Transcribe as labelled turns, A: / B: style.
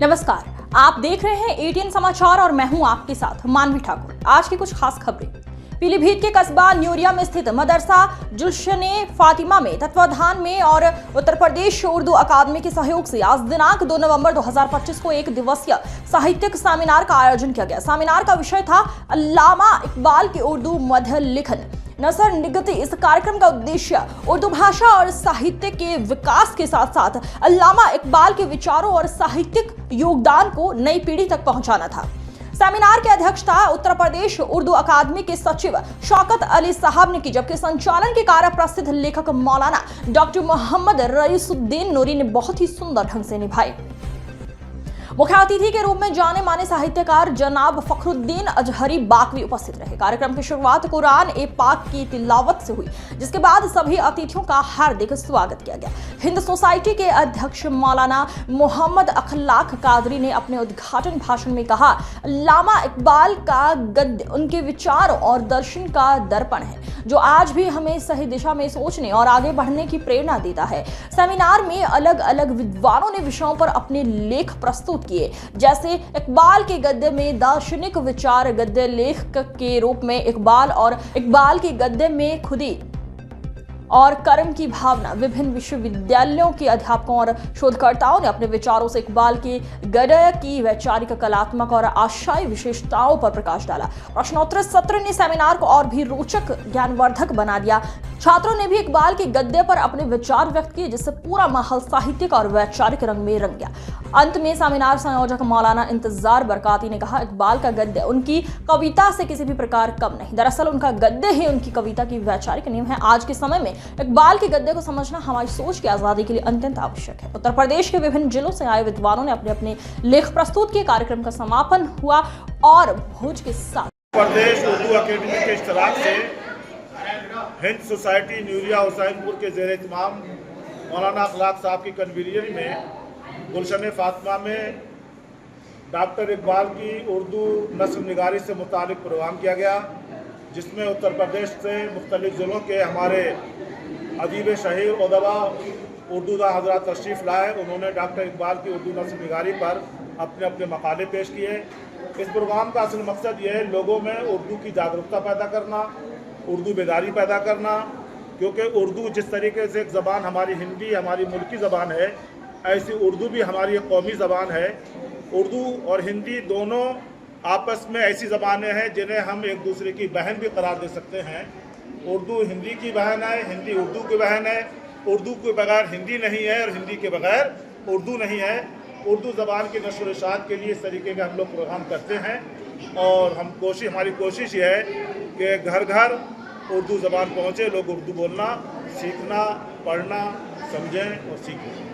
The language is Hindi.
A: नमस्कार, आप देख रहे हैं एटीएन समाचार और मैं हूं आपके साथ मानवी ठाकुर। आज की कुछ खास खबरें। पीलीभीत के कस्बा न्यूरिया में स्थित मदरसा जुल्शने फातिमा में तत्वाधान में और उत्तर प्रदेश उर्दू अकादमी के सहयोग से आज दिनांक 2 नवंबर 2025 को एक दिवसीय साहित्यिक सेमिनार का आयोजन किया गया। सेमिनार का विषय था अल्लामा इकबाल के उर्दू मध्य लिखन नसर निगती। इस कार्यक्रम का उद्देश्य उर्दू भाषा और साहित्य के विकास के साथ साथ अल्लामा इकबाल के विचारों और साहित्यिक योगदान को नई पीढ़ी तक पहुंचाना था। सेमिनार की अध्यक्षता उत्तर प्रदेश उर्दू अकादमी के सचिव शौकत अली साहब ने की, जबकि संचालन के कार्य प्रसिद्ध लेखक मौलाना डॉक्टर मोहम्मद रईसुद्दीन नूरी ने बहुत ही सुंदर ढंग से निभाए। मुख्य अतिथि के रूप में जाने माने साहित्यकार जनाब फखरुद्दीन अजहरी बाकवी उपस्थित रहे। कार्यक्रम की शुरुआत कुरान ए पाक की तिलावत से हुई, जिसके बाद सभी अतिथियों का हार्दिक स्वागत किया गया। हिंद सोसाइटी के अध्यक्ष मौलाना मोहम्मद अखलाक कादरी ने अपने उद्घाटन भाषण में कहा, अल्लामा इकबाल का गद्य उनके विचार और दर्शन का दर्पण है, जो आज भी हमें सही दिशा में सोचने और आगे बढ़ने की प्रेरणा देता है। सेमिनार में अलग अलग विद्वानों ने विषयों पर अपने लेख प्रस्तुत किए, जैसे इकबाल के गद्य में दार्शनिक विचार, गद्य लेखक के रूप में इकबाल और इकबाल के गद्य में खुदी और कर्म की भावना। विभिन्न विश्वविद्यालयों के अध्यापकों और शोधकर्ताओं ने अपने विचारों से इकबाल के गद्य की वैचारिक, कलात्मक और आशयी विशेषताओं पर प्रकाश डाला। प्रश्नोत्तर सत्र ने सेमिनार को और भी रोचक, ज्ञानवर्धक बना दिया। छात्रों ने भी इकबाल के गद्य पर अपने विचार व्यक्त किए, जिससे पूरा माहौल साहित्यिक और वैचारिक रंग में रंग गया। अंत में सेमिनार संयोजक मौलाना इंतजार बरकाती ने कहा, इकबाल का गद्य उनकी कविता से किसी भी प्रकार कम नहीं, दरअसल उनका गद्य ही उनकी कविता की वैचारिक नींव है। आज के समय में इकबाल के गद्य को समझना हमारी सोच की आजादी के लिए अत्यंत आवश्यक है। उत्तर प्रदेश के विभिन्न जिलों से आए विद्वानों ने अपने अपने लेख प्रस्तुत किए। कार्यक्रम का समापन हुआ और भोज के साथ
B: प्रदेश उर्दू अकेडमी के इश्तराक से हिंद सोसाइटी न्यूरिया हुसैनपुर के ज़ेर इत्माम मौलाना अखलाक साहब की कन्वीनियन में गुलशन फातिमा में डॉक्टर इकबाल की उर्दू नस्ल निगारी से मुतालिक प्रोग्राम किया गया, जिसमें उत्तर प्रदेश से मुख्तलिफ ज़िलों के हमारे अदीब शहीर उदबा उर्दूदा हज़रात तशरीफ़ लाए। उन्होंने डॉक्टर इकबाल की उर्दू नस्ल निगारी पर अपने अपने मकाले पेश किए। इस प्रोग्राम का असल मकसद यह है लोगों में उर्दू की जागरूकता पैदा करना, उर्दू बेदारी पैदा करना, क्योंकि उर्दू जिस तरीके से एक ज़बान हमारी हिंदी हमारी मुल्की ज़बान है, ऐसी उर्दू भी हमारी एक कौमी ज़बान है। उर्दू और हिंदी दोनों आपस में ऐसी ज़बानें हैं जिन्हें हम एक दूसरे की बहन भी करार दे सकते हैं। उर्दू हिंदी की बहन है, हिंदी उर्दू की बहन है, उर्दू के बगैर हिंदी नहीं है और हिंदी के बगैर उर्दू नहीं है। उर्दू ज़बान की नशर व इशाअत के लिए इस तरीके का हम लोग प्रोग्राम करते हैं और हमारी कोशिश ये है कि घर घर उर्दू ज़बान पहुँचे, लोग उर्दू बोलना सीखना, पढ़ना, समझें और सीखें।